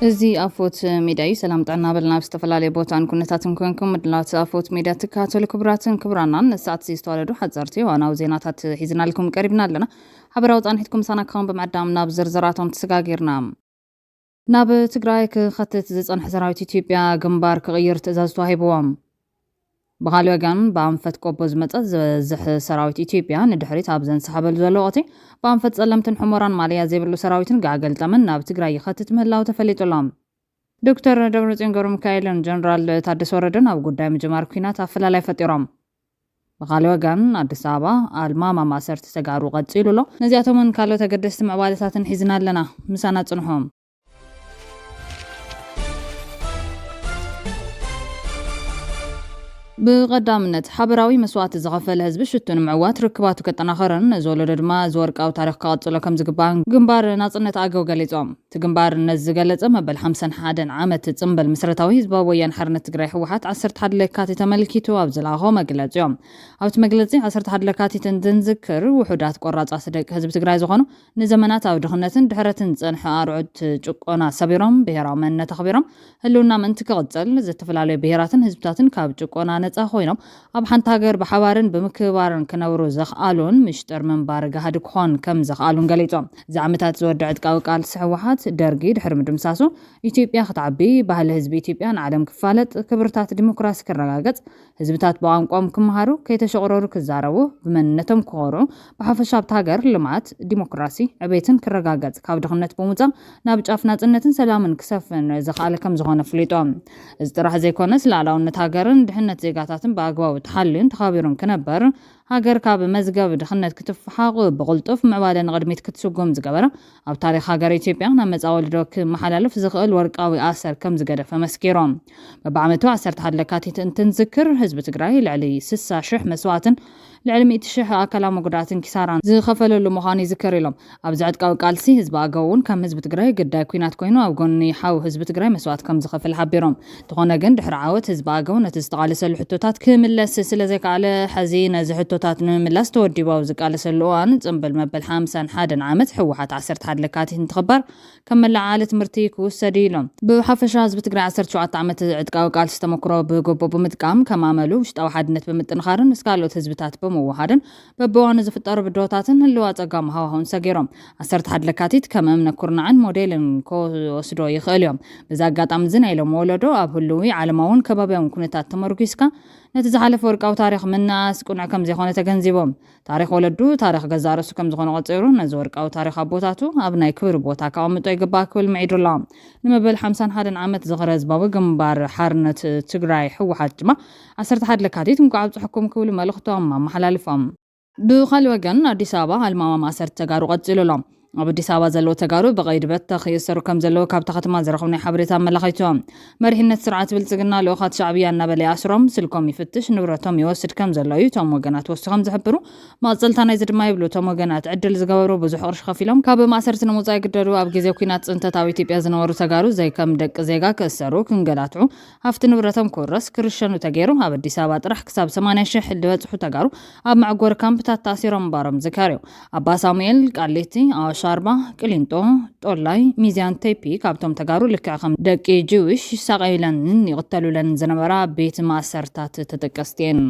እዚ ኣፎት ሚድያ ሰላም ጣና በልና ብዝተፈላለየ ቦታን ኩነታትን ኮንኩም ምድላት ኣፎት ሚድያ ትካተሉ ክብራትን ክብራናን ነሳት ዝተወለዱ ሓጸርቲ ዋናው ዜናታት ሒዝናልኩም ቀሪብና ኣለና ሓበራዊ ጣንሒትኩም ሳናካውን በመዕዳም ናብ ዝርዝራቶም ተሰጋጊርና ናብ ትግራይ ክኸትት ዝጸንሐ ሰራዊት ኢትዮጵያ ግንባር ክቕይር ትእዛዝ ተዋሂብዎም በኻሊ ወገን በኣንፈት ቆቦ ዝመጸት ዝበዝሕ ሰራዊት ኢትዮጵያ ንድሕሪት ኣብ ዘንሰሓበሉ ዘሎ ወቕቲ በኣንፈት ጸለምትን ሕሞራን ማልያ ዘይብሉ ሰራዊትን ጋገልጠምን ናብ ትግራይ ይኸትት ምህላው ተፈሊጡሎም ዶክተር ደብረጽዮን ገብረሚካኤልን ጀነራል ታደሰ ወረደን ኣብ ጉዳይ ምጅማር ኩናት ኣፈላላይ ፈጢሮም በኻሊ ወገን ኣዲስ ኣበባ ኣልማማ ማሰርቲ ተጋሩ ቀጺሉሎ ነዚኣቶምን ካልኦት ኣገደስቲ ምዕባለታትን ሒዝና ኣለና ምሳና ጽንሖም ብቐዳምነት ሓበራዊ መስዋዕቲ ዝኸፈለ ህዝቢ ሽቱን ምዕዋት ርክባቱ ከጠናኸረን ዝወለዶ ድማ ዝወርቃዊ ታሪኽ ከቐጽሎ ከም ዝግባእ ግንባር ናጽነት ኣገው ገሊጾም እቲ ግንባር ነዚ ዝገለጸ መበል 51 ዓመት ጽምብል ምስረታዊ ህዝባዊ ወያነ ሓርነት ትግራይ ህወሓት 11 ለካቲት ተመልኪቱ ኣብ ዝለኣኾ መግለጺ እዮም ኣብቲ መግለጺ 11 ለካቲት እንትንዝክር ውሑዳት ቆራጻት ደቂ ህዝቢ ትግራይ ዝኾኑ ንዘመናት ኣብ ድኽነትን ድሕረትን ዝጸንሐ ኣርዑት ጭቆና ሰቢሮም ብሄራዊ መንነት ኣኽቢሮም ህልውና ምእንቲ ክቕጽል ዝተፈላለዩ ብሄራትን ህዝብታትን ካብ ጭቆና ነጻ ኮይኖም ኣብ ሓንቲ ሃገር ብሓባርን ብምክባርን ክነብሩ ዘኽኣሉን ምሽጥር ምንባር ጋሃድ ክኾን ከም ዘኽኣሉን ገሊጾም እዚ ዓመታት ዝወድዕ ዕጥቃዊ ቃልሲ ህወሓት ደርጊ ድሕሪ ምድምሳሱ ኢትዮጵያ ክትዓቢ ባህሊ ህዝቢ ኢትዮጵያ ንዓለም ክፋለጥ ክብርታት ዲሞክራሲ ክረጋገጽ ህዝብታት ብቋንቋም ክመሃሩ ከይተሸቕረሩ ክዛረቡ ብመንነቶም ክኾርዑ ብሓፈሻ ኣብቲ ሃገር ልምዓት ዲሞክራሲ ዕቤትን ክረጋገጽ ካብ ድኽነት ብምውፃእ ናብ ጫፍ ናጽነትን ሰላምን ክሰፍን ዘኽኣለ ከም ዝኾነ ፍሊጦም እዚ ጥራሕ ዘይኮነስ ላዕላውነት ሃገርን ድሕነት ዜጋታትን ብኣግባቡ ተሓልዩን ተኻቢሩን ክነበር ሃገር ካብ መዝገብ ድኽነት ክትፈሓቕ ብቕልጡፍ ምዕባለ ንቕድሚት ክትስጉም ዝገበረ ኣብ ታሪክ ሃገር ኢትዮጵያ ናብ መጻ ወልዶ ክመሓላለፍ ዝኽእል ወርቃዊ ኣሰር ከም ዝገደፈ መስኪሮም በብዓመቱ 11 ለካቲት እንትንዝክር ህዝቢ ትግራይ ልዕሊ 60,000 መስዋዕትን ልዕሊ 100,000 ኣካላዊ መጉዳእትን ኪሳራን ዝኸፈለሉ ምዃኑ ይዝከር ኢሎም ኣብዚ ዕጥቃዊ ቃልሲ ህዝቢ ኣገው እውን ከም ህዝቢ ትግራይ ግዳይ ኩናት ኮይኑ ኣብ ጎኒ ሓዊ ህዝቢ ትግራይ መስዋዕት ከም ዝኸፍል ሓቢሮም ዝኾነ ግን ድሕሪ ዓወት ህዝቢ ኣገው ነቲ ዝተቓለሰሉ ሕቶታት ክምለስ ስለ ዘይከኣለ ሕዚ ነዚ ሕቶታት ንምምላስ ተወዲቡ ኣብ ዝቃለሰሉ እዋን ጽምብል መበል 51 ዓመት ህወሓት 11 ለካቲት እንትኽበር ከም መላዓለ ትምህርቲ ክውሰድ ኢሎም ብሓፈሻ ህዝቢ ትግራይ 17 ዓመት ዕጥቃዊ ቃልሲ ተመክሮ ብግቡእ ብምጥቃም ከማመሉ ውሽጣዊ ሓድነት ብምጥንኻርን ምስ ካልኦት ህዝብታት ብምውሓድን በብዋኑ ዝፍጠሩ ብድሆታትን ህልዋ ፀጋም ሃዋህውን ሰጊሮም 11 ለካቲት ከም እምነ ኩርናዕን ሞዴልን ክወስዶ ይኽእል እዮም በዛ ኣጋጣሚ እዚ ናይ ሎም ወለዶ ኣብ ህልዊ ዓለማውን ከባቢያውን ኩነታት ተመርኪስካ ነቲ ዝሓለፈ ወርቃዊ ታሪክ ምናስ ቁኑዕ ከም ዘይኮነ ተገንዚቦም ታሪክ ወለዱ ታሪክ ገዛ ርእሱ ከም ዝኾነ ቆፂሩ ነዚ ወርቃዊ ታሪክ ኣቦታቱ ኣብ ናይ ክብሪ ቦታ ከቐምጦ ይግባእ ክብል መዒዱላ ንመበል 51 ዓመት ዝኽረ ህዝባዊ ግንባር ሓርነት ትግራይ ህወሓት ድማ 11 ለካቲት እንኳዕ ኣብፅሕኩም ክብሉ መልእኽቶም ኣመሓላልፎም ብኻሊ ወገን ኣዲስ ኣበባ ኣልማማ ማሰርቲ ተጋሩ ቀፂሉሎም ኣብ ኣዲስ ኣበባ ዘለዎ ተጋሩ ብቀይዲ በትኺ ይሰሩ ከም ዘለዎ ካብታ ከተማ ዝረኸብናይ ሓበሬታ ኣመላኺቶም መሪሕነት ስርዓት ብልጽግና ልኡኻት ሻዕብያ እናበለ ኣስሮም ስልኮም ይፍትሽ ንብረቶም ይወስድ ከም ዘሎ እዩ እቶም ወገናት ወሲኾም ዝሕብሩ መቕፀልታ ናይዚ ድማ ይብሉ እቶም ወገናት ዕድል ዝገበሩ ብዙሕ ቅርሺ ከፊሎም ካብ ማእሰርቲ ንምውፃእ ይግደዱ ኣብ ግዜ ኩናት ፅንተት ኣብ ኢትዮጵያ ዝነበሩ ተጋሩ ዘይከም ደቂ ዜጋ ክእሰሩ ክንገላትዑ ሃፍቲ ንብረቶም ክውረስ ክርሸኑ ተገይሩ ኣብ ኣዲስ ኣበባ ጥራሕ ክሳብ 80,000 ዝበፅሑ ተጋሩ ኣብ ማዕጎር ካምፕታት ታሲሮም ምንባሮም ዝካርዩ ኣባ ሳሙኤል ቃሊቲ ሻርባ ቅሊንጦ ጦላይ ሚዛን ቴፒ ካብቶም ተጋሩ ልክዕ ከም ደቂ ጅዊሽ ሳቀይለንን ይቕተሉለን ዝነበራ ቤት ማሰርታት ተጠቀስቲን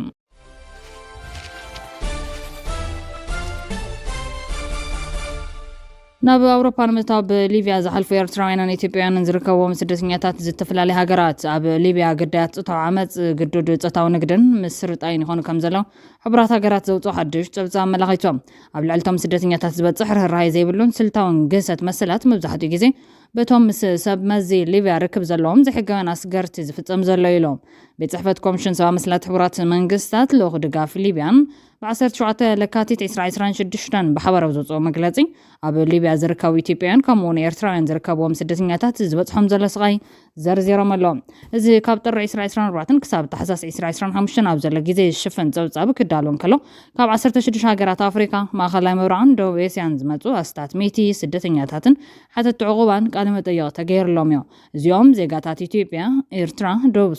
ናብ ኣውሮፓ ንምእታው ብሊብያ ዝሓልፉ ኤርትራውያንን ኢትዮጵያውያንን ዝርከብዎም ስደተኛታት ዝተፈላለዩ ሃገራት ኣብ ሊብያ ግዳያት ፆታዊ ዓመፅ ግዱድ ፆታዊ ንግድን ምስርጣይን ይኾኑ ከም ዘሎ ሕቡራት ሃገራት ዘውፅኦ ሓድሽ ጨብፃ ኣመላኺቶም ኣብ ልዕልቶም ስደተኛታት ዝበፅሕ ርህራሄ ዘይብሉን ስልታውን ግንሰት መሰላት መብዛሕትኡ ግዜ በቶም ምስ ሰብ መዚ ሊብያ ርክብ ዘለዎም ዘይሕጋውያን ኣስገርቲ ዝፍፀም ዘሎ ኢሎም ቤት ጽሕፈት ኮሚሽን ሰብኣዊ መሰላት ሕቡራት መንግስታት ልኡኽ ድጋፍ ሊብያን ብ17 ለካቲት 2026 ብሓባር ዘውፅኦ መግለፂ ኣብ ሊብያ ዝርከቡ ኢትዮጵያውያን ከምኡውን ኤርትራውያን ዝርከብዎም ስደተኛታት ዝበፅሖም ዘሎ ስቃይ ዘርዚሮም ኣሎም እዚ ካብ ጥሪ 2024 ክሳብ ታሕሳስ 2025 ኣብ ዘሎ ግዜ ዝሽፍን ፀብፃብ ክዳሎ ከሎ ካብ 16 ሃገራት ኣፍሪካ ማእኸላይ ምብራቕን ደቡብ ኤስያን ዝመፁ ኣስታት 100 ስደተኛታትን ሓተት ዕቑባን ቃለ መጠይቅ ተገይርሎም እዮም እዚኦም ዜጋታት ኢትዮጵያ ኤርትራ ደቡብ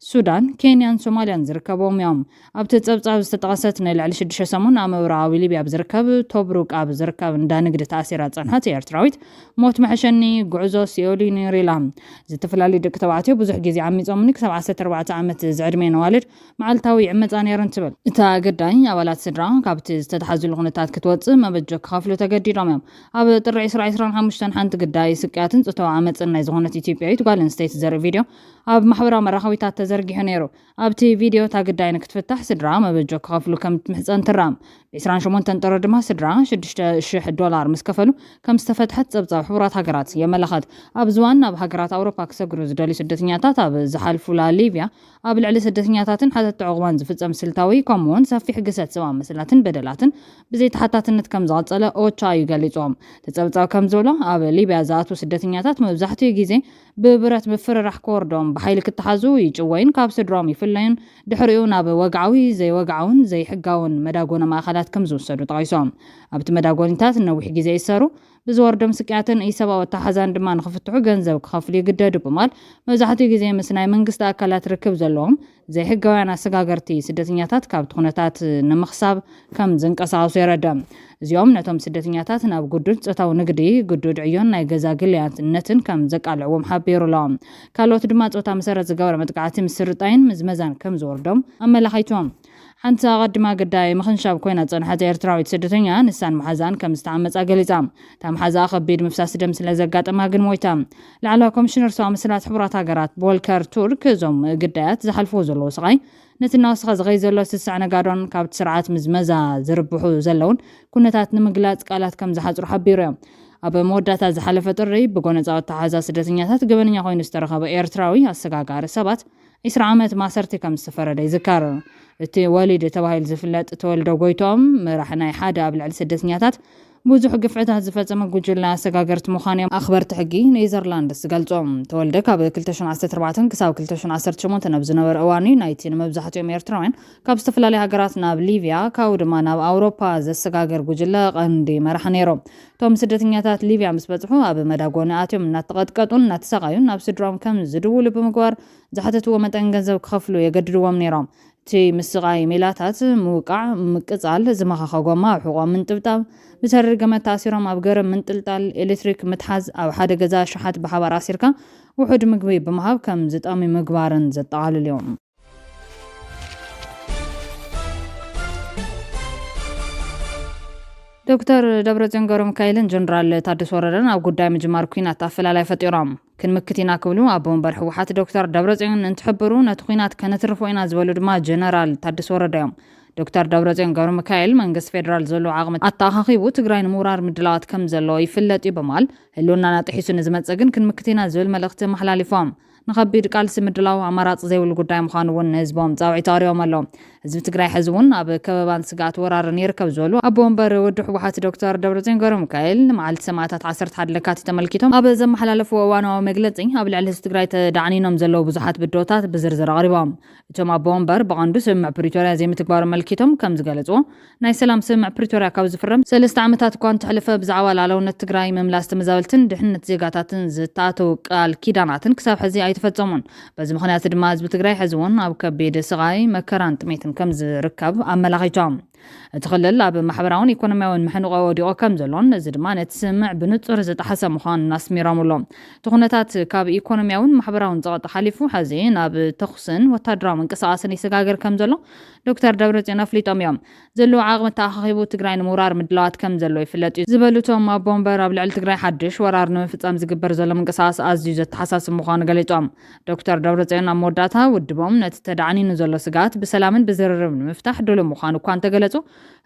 ሱዳን ኬንያን ሶማልያን ዝርከቦም እዮም ኣብቲ ጸብጻብ ዝተጠቐሰት ንልዕሊ 6 ሰሙን ኣብ ምብራቓዊ ሊብያ ዝርከብ ቶብሩቅ ኣብ ዝርከብ እንዳ ንግዲ ተኣሲራ ጸንሐት ኤርትራዊት ሞት መሐሸኒ ጉዕዞ ሲኦል ነይሩላ ዝተፈላለዩ ደቂ ተባዕትዮ ብዙሕ ግዜ ዓሚጾምኒ ክሳብ 14 ዓመት ዝዕድመ ነዋልድ መዓልታዊ ዕመፃ ነይረን ትብል እታ ገዳይ ኣባላት ስድራ ካብቲ ዝተተሓዘሉ ኩነታት ክትወፅእ መበጀ ክኸፍሉ ተገዲዶም እዮም ኣብ ጥሪ 2025 ሓንቲ ገዳይ ስቅያትን ጽተው ዓመፅን ናይ ዝኾነት ኢትዮጵያዊት ጓል ኣንስተይቲ ዘርኢ ቪድዮ ኣብ ማሕበራዊ መራኸቢታት ተዘርጊሑ ነይሩ ኣብቲ ቪድዮ እታ ገዳይ ንክትፍታሕ ስድራ መበጀ ክኸፍሉ ከም ትምሕፀን ትራም ብ28 ጥሪ ድማ ስድራ $6,000 ምስ ከፈሉ ከም ዝተፈትሐት ጸብጻብ ሕቡራት ሃገራት የመላኸት ኣብ ዝዋን ኣብ ሃገራት ኣውሮፓ ክሰግሩ ዝደልዩ ስደተኛታት ኣብ ዝሓልፉላ ሊብያ ኣብ ልዕሊ ስደተኛታትን ሓተቲ ዕቑባን ዝፍጸም ስልታዊ ከምኡውን ሰፊሕ ግሰት ሰብኣዊ መሰላትን በደላትን ብዘይ ተሓታትነት ከም ዝቐጸለ ኦቻ እዩ ገሊጾም ተጸብጻብ ከም ዝበሎ ኣብ ሊብያ ዝኣትዉ ስደተኛታት መብዛሕትኡ ግዜ ብብረት ምፍርራሕ ክወርዶም ብሓይሊ ክትሓዙ ይጭወይን ካብ ስድሮም ይፍለዩን ድሕሪኡ ናብ ወግዓዊ ዘይወግዓውን ዘይሕጋውን መዳጎነ ማእኸላት ከም ዝውሰዱ ጠቒሶም ኣብቲ መዳጎኒታት ነዊሕ ግዜ ይሰሩ ብዝወርዶም ስቅያትን ኢሰብኣዊ ኣተሓዛን ድማ ንኽፍትሑ ገንዘብ ክኸፍሉ ይግደዱ ብማል መብዛሕትኡ ግዜ ምስ ናይ መንግስቲ ኣካላት ርክብ ዘለዎም ዘይሕጋውያን ኣሰጋገርቲ ስደተኛታት ካብቲ ኩነታት ንምኽሳብ ከም ዝንቀሳቐሱ የረድእ እዚኦም ነቶም ስደተኛታት ናብ ጉዱድ ጾታዊ ንግዲ ጉዱድ ዕዮን ናይ ገዛ ግልያትነትን ከም ዘቃልዕዎም ሓቢሩሎም ካልኦት ድማ ጾታ መሰረት ዝገበረ መጥቃዕቲ ምስርጣይን ምዝመዛን ከም ዝወርዶም ኣመላኺቶም ሓንቲ ኣቐድማ ገዳይ ምኽንሻብ ኮይና ጸንሐት ኤርትራዊት ስደተኛ ንሳን መሓዛን ከም ዝተዓመፃ ገሊጻ እታ መሓዛ ከቢድ ምፍሳስ ደም ስለ ዘጋጠማ ግን ሞይታ ላዕለዋይ ኮሚሽነር ሰብኣዊ መሰላት ሕቡራት ሃገራት ቦልከር ቱርክ እዞም ግዳያት ዝሓልፍዎ ዘለዉ ስቃይ ነቲ እናወስኻ ዝኸይ ዘሎ ስሳዕ ነጋዶን ካብቲ ስርዓት ምዝመዛ ዝርብሑ ዘለውን ኩነታት ንምግላጽ ቃላት ከም ዝሓፅሩ ሓቢሩ እዮም ኣብ መወዳእታ ዝሓለፈ ጥሪ ብጎነፃዊ ኣተሓዛ ስደተኛታት ገበነኛ ኮይኑ ዝተረኸበ ኤርትራዊ ኣሰጋጋሪ ሰባት 20 ዓመት ማሰርቲ ከም ዝተፈረደ ይዝካር እቲ ወሊድ ተባሂሉ ዝፍለጥ ተወልዶ ጎይቶም ምራሕ ናይ ሓደ ኣብ ልዕሊ ስደተኛታት ብዙሕ ግፍዕታት ዝፈጸመ ጉጅለ ኣሰጋገርቲ ምዃኖም ኣኽበርቲ ሕጊ ኔዘርላንድስ ገልጾም ተወልደ ካብ 2014 ክሳብ 2018 ናብ ዝነበረ እዋን ናይቲ ንመብዛሕትኦም ኤርትራውያን ካብ ዝተፈላለዩ ሃገራት ናብ ሊብያ ካብኡ ድማ ናብ ኣውሮፓ ዘሰጋገር ጉጅለ ቀንዲ መራሒ ነይሮም እቶም ስደተኛታት ሊብያ ምስ በጽሑ ኣብ መዳጎኒ ኣትዮም እናተቐጥቀጡን እናተሰቃዩን ናብ ስድሮም ከም ዝድውሉ ብምግባር ዝሓተትዎ መጠን ገንዘብ ክኸፍሉ የገድድዎም ነይሮም እቲ ምስቃይ ሜላታት ምውቃዕ ምቅጻል ዝመኻኸ ጎማ ኣብ ሕቖም ምንጥብጣብ ብሰሪር ገመድ ተኣሲሮም ኣብ ገረብ ምንጥልጣል ኤሌክትሪክ ምትሓዝ ኣብ ሓደ ገዛ ሸሓት ብሓባር ኣሲርካ ውሑድ ምግቢ ብምሃብ ከም ዝጠሚ ምግባርን ዘጠቓልል እዮም ዶክተር ደብረጽዮን ገብረሚካኤልን ጀነራል ታደሰ ወረደን ኣብ ጉዳይ ምጅማር ኩናት ኣፈላላይ ፈጢሮም ክንምክቲና ክብሉ ኣብ ወንበር ሕወሓት ዶክተር ደብረጽዮን እንትሕብሩ ነቲ ኩናት ከነትርፎ ኢና ዝበሉ ድማ ጀነራል ታደሰ ወረደ እዮም ዶክተር ደብረጽዮን ገብረሚካኤል መንግስቲ ፌደራል ዘሎ ዓቕሚ ኣተኻኺቡ ትግራይ ንምውራር ምድላዋት ከም ዘለዎ ይፍለጥ እዩ በማል ህልውናና ጥሒሱ ንዝመጽእ ግን ክንምክቲና ዝብል መልእኽቲ መሓላሊፎም ንኸቢድ ቃልሲ ምድላው ኣማራፂ ዘይብሉ ጉዳይ ምዃኑ እውን ንህዝቦም ጻውዒት ኣቕሪቦም ኣሎ ህዝቢ ትግራይ ሕዚ እውን ኣብ ከበባን ስጋኣት ወራርን ይርከብ ዝበሉ ኣብ ወንበር ወዲ ሕወሓት ዶክተር ደብረጽዮን ገብረሚካኤል ንመዓልቲ ሰማዕታት 11 ለካቲት ተመልኪቶም ኣብ ዘመሓላለፍዎ እዋናዊ መግለጺ ኣብ ልዕሊ ህዝቢ ትግራይ ተዳዕኒኖም ዘለዉ ብዙሓት ብድሆታት ብዝርዝር ኣቕሪቦም እቶም ኣብ ወንበር ብቐንዱ ስምምዕ ፕሪቶርያ ዘይምትግባሩ መልኪቶም ከም ዝገለጽዎ ናይ ሰላም ስምምዕ ፕሪቶርያ ካብ ዝፍረም 3 ዓመታት እኳ እንተሕለፈ ብዛዕባ ላዕለውነት ትግራይ ምምላስ ተመዛበልትን ድሕንነት ዜጋታትን ዝተኣተዉ ቃል ኪዳናትን ክሳብ ሕዚ ኣይተፈጸሙን በዚ ምኽንያት ድማ ህዝቢ ትግራይ ሕዚ እውን ኣብ ከቢድ ስቃይ መከራን ጥሜትን ከም ዝርከብ ኣመላኺቶም እቲ ክልል ኣብ ማሕበራውን ኢኮኖሚያውን ምሕንቆ ወዲቆ ከም ዘሎን እዚ ድማ ነቲ ስምምዕ ብንጹር ዝጠሓሰ ምዃኑ ኣስሚሮምሎ እቲ ኩነታት ካብ ኢኮኖሚያውን ማሕበራውን ፀቕጢ ሓሊፉ ሕዚ ናብ ተኹስን ወታደራዊ ምንቅስቓስን ይሰጋገር ከም ዘሎ ዶክተር ደብረጽዮን ኣፍሊጦም እዮም ዘለዎ ዓቕሚ ተኣኻኺቡ ትግራይ ንምውራር ምድላዋት ከም ዘሎ ይፍለጥ እዩ ዝበሉቶም ኣብ ወንበር ኣብ ልዕሊ ትግራይ ሓድሽ ወራር ንምፍጻም ዝግበር ዘሎ ምንቅስቓስ ኣዝዩ ዘተሓሳስብ ምዃኑ ገሊፆም ዶክተር ደብረጽዮን ኣብ መወዳእታ ውድቦም ነቲ ተዳዕኒኑ ዘሎ ስጋት ብሰላምን ብዝርርብ ንምፍታሕ ድሉው ምዃኑ እኳ እንተገለጹ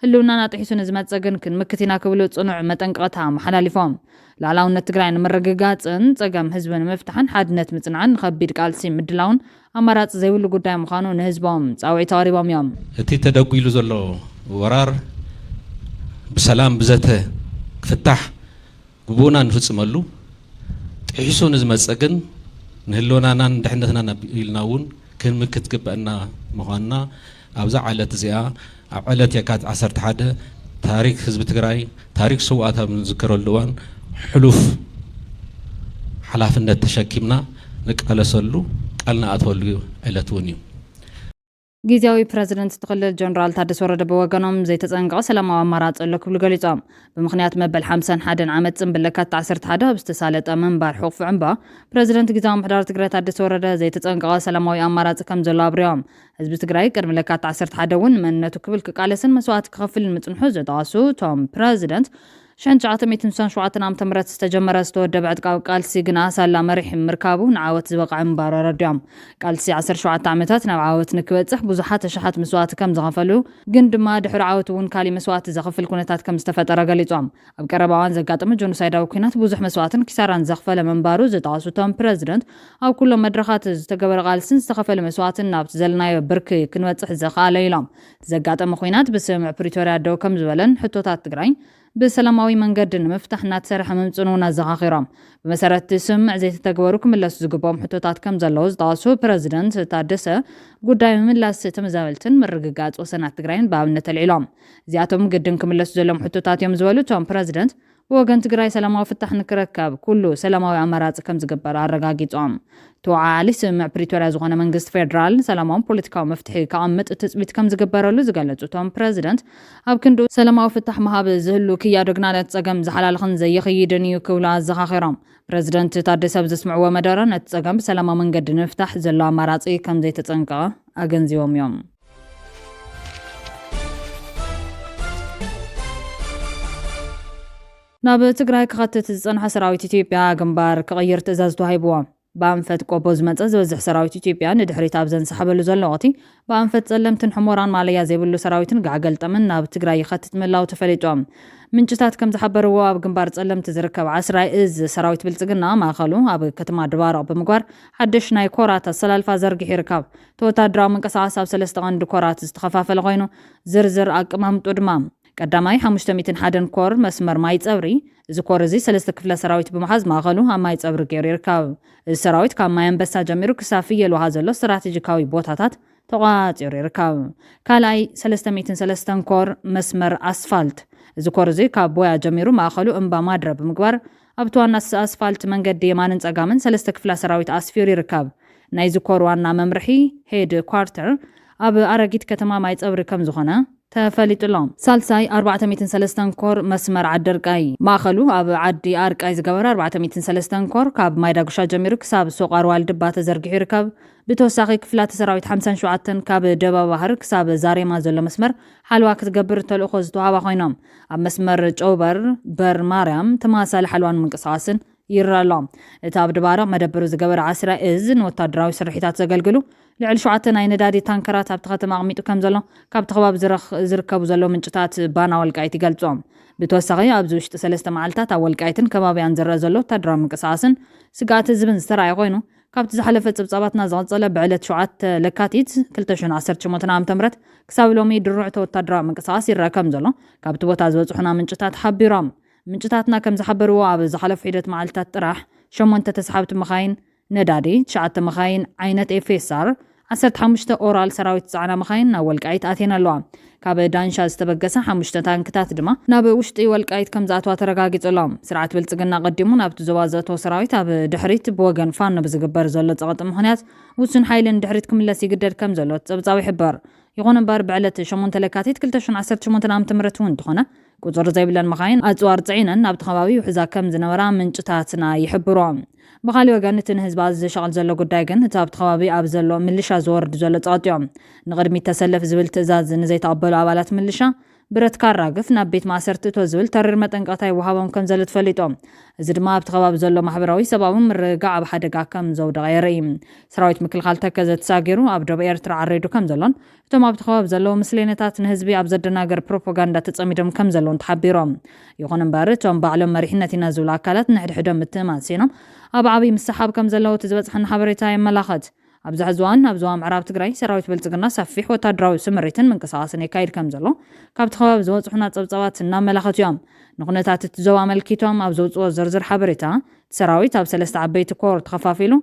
ህልውናና ጥሒሱ ንዝመጽእ ግን ክንምክቲና ክብሉ ጽኑዕ መጠንቀቕታ መሓላሊፎም ላዕላውነት ትግራይ ንምርግጋጽን ፀገም ህዝቢ ንምፍታሕን ሓድነት ምጽናዕን ከቢድ ቃልሲ ምድላውን ኣማራፂ ዘይብሉ ጉዳይ ምዃኑ ንህዝቦም ጻውዒት ኣቕሪቦም እዮም እቲ ተደጒሉ ዘሎ ወራር ብሰላም ብዘተ ክፍታሕ ግቡእና ንፍጽመሉ ጥሒሱ ንዝመጽእ ግን ንህልውናናን ድሕነትናን ኢልና እውን ክንምክት ግበአና ምዃንና ኣብዛ ዓለት እዚኣ ኣብ ዕለት የካቲት 11 ታሪክ ህዝቢ ትግራይ ታሪክ ሰውኣት ኣብ ዝዝከረሉ እዋን ሕሉፍ ሓላፍነት ተሸኪምና ንቃለሰሉ ቃልና ኣተወሉ ዕለት እውን እዩ ጊዜያዊ ፕሬዝደንት ተኽልል ጀነራል ታደሰ ወረደ በወገኖም ዘይተጸንቀ ሰላማዊ ኣማራጺ ኣሎ ክብሉ ገሊጾም ብምኽንያት መበል 51 ዓመት ጽምብል ለካቲት 11 ኣብ ዝተሳለጠ መንባር ሕቑፍ ዕምባ ፕሬዝደንት ጊዜያዊ ምሕዳር ትግራይ ታደሰ ወረደ ዘይተጸንቀ ሰላማዊ ኣማራጺ ከም ዘሎ ኣብርዮም ህዝቢ ትግራይ ቅድሚ ለካቲት 11 እውን መንነቱ ክብል ክቃለስን መስዋዕቲ ክኸፍልን ምጽንሑ ዘጠቓሱ እቶም ፕሬዝደንት 1997 ዓ.ም ዝተጀመረ ዝተወደበ ዕጥቃዊ ቃልሲ ግና ሳላ መሪሕ ምርካቡ ንዓወት ዝበቕዐ ምንባር ረድዮም ቃልሲ 17 ዓመታት ናብ ዓወት ንክበጽሕ ብዙሓት ተሽሓት መስዋዕቲ ከም ዝኸፈሉ ግን ድማ ድሕሪ ዓወት እውን ካሊእ መስዋዕቲ ዘኸፍል ኩነታት ከም ዝተፈጠረ ገሊጾም ኣብ ቀረባ እዋን ዘጋጠመ ጆኖሳይዳዊ ኩናት ብዙሕ መስዋዕትን ኪሳራን ዘኽፈለ ምንባሩ ዘጠቓሱ እቶም ፕሬዝደንት ኣብ ኩሎም መድረኻት ዝተገበረ ቃልስን ዝተኸፈለ መስዋዕትን ናብቲ ዘለናዮ ብርኪ ክንበጽሕ ዘኽኣለ ኢሎም ዘጋጠመ ኩናት ብስምዕ ፕሪቶርያ ደው ከም ዝበለን ሕቶታት ትግራይ በሰላማዊ መንገድ ንምፍታሕ እናተሰርሐ መምጽኑና ዘኻኺሮም በመሰረት ስምዕ ዘይተተግበሩ ክምለሱ ዝግቦም ሕቶታት ከም ዘለዉ ዝጠቕሱ ፕሬዝደንት ታደሰ ጉዳይ ምምላስ ተመዛበልትን ምርግጋጽ ወሰናት ትግራይን ብኣብነት ኣልዒሎም እዚኣቶም ግድን ክምለሱ ዘሎም ሕቶታት እዮም ዝበሉ እቶም ፕሬዝደንት ወገን ትግራይ ሰላማዊ ፍታሕ ንክረከብ ኩሉ ሰላማዊ ኣማራጺ ከም ዝግበር ኣረጋጊጾም ተወዓሊ ስምዕ ፕሪቶርያ ዝኾነ መንግስቲ ፌደራል ሰላማዊ ፖለቲካዊ መፍትሒ ከቐምጥ ትጽቢት ከም ዝግበረሉ ዝገለጹ እቶም ፕሬዝደንት ኣብ ክንዱ ሰላማዊ ፍታሕ መሃብ ዝህሉ ክያዶ ግናለት ጸገም ዝሓላልኽን ዘይኽይድን እዩ ክብሉ ኣዘኻኺሮም ፕሬዝደንት ታደሰ ብዘስምዕዎ መደረ ነቲ ጸገም ብሰላማዊ መንገዲ ንምፍታሕ ዘሎ ኣማራጺ ከም ዘይተጸንቀቐ ኣገንዚቦም እዮም ናብ ትግራይ ክኸትት ዝጸንሐ ሰራዊት ኢትዮጵያ ግንባር ክቕይር ትእዛዝ ተዋሂብዎ በኣንፈት ቆቦ ዝመጸ ዝበዝሕ ሰራዊት ኢትዮጵያ ንድሕሪት ኣብ ዘንሰሓበሉ ዘሎ ወቕቲ በኣንፈት ጸለምትን ሕሞራን ማለያ ዘይብሉ ሰራዊትን ጋዕገልጠምን ናብ ትግራይ ይኸትት ምላው ተፈሊጦም ምንጭታት ከም ዝሓበርዎ ኣብ ግንባር ጸለምቲ ዝርከብ 10 እዝ ሰራዊት ብልጽግና ማእኸሉ ኣብ ከተማ ድባርቕ ብምግባር ሓድሽ ናይ ኮራት ኣሰላልፋ ዘርጊሑ ይርከብ ተወታደራዊ ምንቅስቓስ ኣብ 3 ቀንዲ ኮራት ዝተኸፋፈለ ኮይኑ ዝርዝር ኣቀማምጡ ድማ ቀዳማይ 501 ኮር መስመር ማይ ጸብሪ እዚ ኮር እዚ 3 ክፍለ ሰራዊት ብምሓዝ ማእኸሉ ኣብ ማይ ጸብሪ ገይሩ ይርከብ እዚ ሰራዊት ካብ ማይ ኣንበሳ ጀሚሩ ክሳብ ፍየል ውሃ ዘሎ ስትራቴጂካዊ ቦታታት ተቋፂሩ ይርከብ ካልኣይ 303 ኮር መስመር ኣስፋልት እዚ ኮር እዚ ካብ ቦያ ጀሚሩ ማእኸሉ እምባ ማድረ ብምግባር ኣብቲ ዋና ኣስፋልት መንገዲ የማንን ጸጋምን 3 ክፍለ ሰራዊት ኣስፊሩ ይርከብ ናይ እዚ ኮር ዋና መምርሒ ሄድ ኳርተር ኣብ ኣረጊት ከተማ ማይ ጸብሪ ከም ዝኾነ ተፈሊጡሎም ሳልሳይ 403 ኮር መስመር ዓደርቃይ ማእኸሉ ኣብ ዓዲ ኣርቃይ ዝገበረ 403 ኮር ካብ ማይዳጉሻ ጀሚሩ ክሳብ ሱቕ ኣርዋል ድባ ተዘርጊሑ ይርከብ ብተወሳኺ ክፍላት ሰራዊት 57 ካብ ደባ ባህር ክሳብ ዛሬማ ዘሎ መስመር ሓልዋ ክትገብር ተልእኾ ዝተዋሃባ ኮይኖም ኣብ መስመር ጨውበር በር ማርያም ተመሳሳሊ ሓልዋን ምንቅስቓስን ይረኣሎም እቲ ኣብ ድባርቕ መደበሩ ዝገበረ 10 እዝን ወታደራዊ ስርሒታት ዘገልግሉ ልዕሊ 7 ናይ ነዳዲ ታንከራት ኣብቲ ከተማ ኣቕሚጡ ከም ዘሎ ካብቲ ከባቢ ዝርከቡ ዘሎ ምንጭታት ባና ወልቃይት ይገልጾም ብተወሳኺ ኣብዚ ውሽጢ 3 መዓልታት ኣብ ወልቃይትን ከባቢያን ዝረአ ዘሎ ወታደራዊ ምንቅስቓስን ስጋኣት ህዝብን ዝተረኣየ ኮይኑ ካብቲ ዝሓለፈ ጽብጻባትና ዝቐጸለ ብዕለት 7 ለካቲት 2018 ዓ.ም ክሳብ ሎሚ ድሩዕ ወታደራዊ ምንቅስቓስ ይረአ ከም ዘሎ ካብቲ ቦታ ዝበጽሑና ምንጭታት ሓቢሮም ምንጭታትና ከም ዝሓበርዎ ኣብ ዝሓለፈ ሂደት መዓልታት ጥራሕ 8 ተሰሓብቲ መኻይን ነዳዲ 9 መኻይን ዓይነት ኤፍኤስአር 15 ኦራል ሰራዊት ጻዕና መኻይን ናብ ወልቃይት ኣቴን ኣለዋ ካብ ዳንሻ ዝተበገሰ 5 ታንክታት ድማ ናብ ውሽጢ ወልቃይት ከም ዝኣተዋ ተረጋጊጹሎም ስርዓት ብልጽግና ቀዲሙ ናብቲ ዞባ ዘእተወ ሰራዊት ኣብ ድሕሪት ብወገን ፋኖ ብዝግበር ዘሎ ጸቕጢ ምኽንያት ውሱን ሓይልን ድሕሪት ክምለስ ይግደድ ከም ዘሎ ጸብጻዊ ይሕበር ይኹን እምበር ብዕለት 8 ለካቲት 2018 ዓ.ም እውን እንተኾነ ቁጽር ዘይብለን መኻይን ኣጽዋር ጽዒነን ናብቲ ከባቢ ውሕዛ ከም ዝነበራ ምንጭታትና ይሕብሮም ብኻልእ ወገን እቲ ንህዝቢ ዝሸቐል ዘሎ ጉዳይ ግን እቲ ኣብቲ ከባቢ ኣብ ዘሎ ምልሻ ዝወርድ ዘሎ ጸቕጢኦም ንቕድሚት ተሰለፍ ዝብል ትእዛዝ ንዘይተቐበሉ ኣባላት ምልሻ ብረት ካራግፍ ናብ ቤት ማእሰርቲ እቶ ዝብል ተሪር መጠንቀቕታ ይወሃቦም ከም ዘሎ ተፈሊጦም እዚ ድማ ኣብቲ ከባቢ ዘሎ ማሕበራዊ ሰብኣዊ ምርግጋዕ ኣብ ሓደጋ ከም ዘውደቐ የርኢ ሰራዊት ምክልኻል ተከዘ ተሳጊሩ ኣብ ደቡብ ኤርትራ ዓሪዱ ከም ዘሎን እቶም ኣብቲ ከባቢ ዘለዉ ምስለኔታት ንህዝቢ ኣብ ዘደናገር ፕሮፓጋንዳ ተጸሚዶም ከም ዘለውን ተሓቢሮም ይኹን እምበር እቶም ባዕሎም መሪሕነት ኢና ዝብሉ ኣካላት ንሕድሕዶም ምትእምማን ሲኖም ኣብ ዓብዪ ምሰሓብ ከም ዘለዎ እቲ ዝበፅሐና ሓበሬታ የመላኽት ኣብዚ ሕዚ እዋን ኣብ ዞባ ምዕራብ ትግራይ ሰራዊት ብልጽግና ሰፊሕ ወታደራዊ ስምሪትን ምንቅስቓስን የካይድ ከም ዘሎ ካብቲ ከባቢ ዝወፅሑና ጸብጻባት እናመላኽቱ እዮም ንኹነታት እቲ ዞባ መልኪቶም ኣብ ዘውፅኦ ዝርዝር ሓበሬታ ሰራዊት ኣብ 3 ዓበይቲ ኮር ተኸፋፊሉ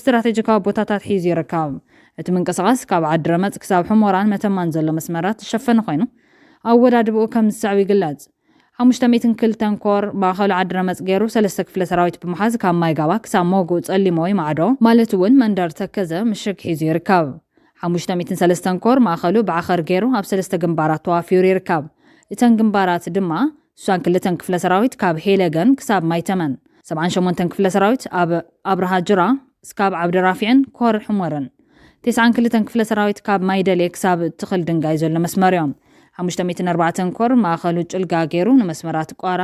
ስትራቴጂካዊ ቦታታት ሒዙ ይርከብ እቲ ምንቅስቓስ ካብ ዓዲ ረመፅ ክሳብ ሕሞራን መተማን ዘሎ መስመራት ተሸፈነ ኮይኑ ኣወዳድብኡ ከም ዝስዕብ ይግለጽ 500 ክልተን ኮር ማእኸሉ ዓድረ መጽገሩ 3 ክፍለ ሰራዊት ብምሓዝ ካብ ማይ ጋባ ክሳብ ሞጉ ጸሊሞይ ማዕዶ ማለት እውን መንደር ተከዘ ምሽግ ሒዙ ይርከብ 503 ኮር ማእኸሉ ብዓኸር ገይሩ ኣብ 3 ግንባራት ተዋፊሩ ይርከብ እተን ግንባራት ድማ 62 ክፍለ ሰራዊት ካብ ሄለገን ክሳብ ማይተመን 78 ክፍለ ሰራዊት ኣብ ኣብርሃ ጅራ ስካብ ዓብድራፊዕን ኮር ሕመረን 92 ክፍለ ሰራዊት ካብ ማይደሌ ክሳብ ትኽል ድንጋይ ዘሎ መስመርዮም 504 ኮር ማእኸሉ ጭልጋ ገይሩ ንመስመራት ቋራ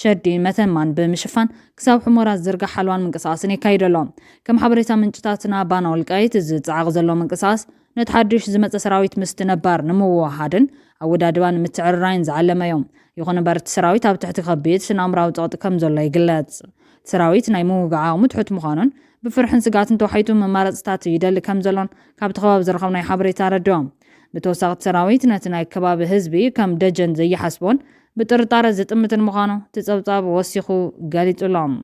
ሸዲ መተማን ብምሽፋን ክሳብ ሕመራት ዝርጋ ሓልዋን ምንቅስቃስን ይካይደሎም ከም ሓበሬታ ምንጭታትና ባና ወልቃይት ዝጻዓቕ ዘሎ ምንቅስቃስ ነቲ ሓድሽ ዝመፀ ሰራዊት ምስቲ ነባር ንምውሃድን ኣወዳድባን ምትዕርራይን ዝዓለመዮም ይኹን እምበር እቲ ሰራዊት ኣብ ትሕቲ ከቢድ ስናምራዊ ፀቕጢ ከም ዘሎ ይግለጽ ሰራዊት ናይ ምውግዓዊ ትሑት ምዃኑን ብፍርሕን ስጋትን ተዋሒቱ መማረፅታት ይደሊ ከም ዘሎን ካብቲ ከባቢ ዝረኸብናይ ሓበሬታ ረድዮም ብተወሳኺ ሰራዊት ነቲ ናይ ከባቢ ህዝቢ ከም ደጀን ዘይሓስቦን ብጥርጣረ ዝጥምትን ምዃኑ ትጸብጻብ ወሲኹ ገሊጹሎም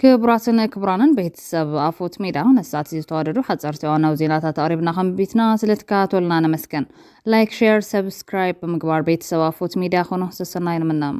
ክቡራትን ክቡራንን ቤተሰብ ኣፎት ሜዳ ነሳት ዝተዋደዱ ሓጸርቲ ዋናው ዜናታት ኣቕሪብና ከንቢትና ስለተከታተሉና ነመስገን ላይክ ሼር ሰብስክራይብ ብምግባር ቤተሰብ ኣፎት ሜዳ ኾኑ ሰሰናይ ንምናም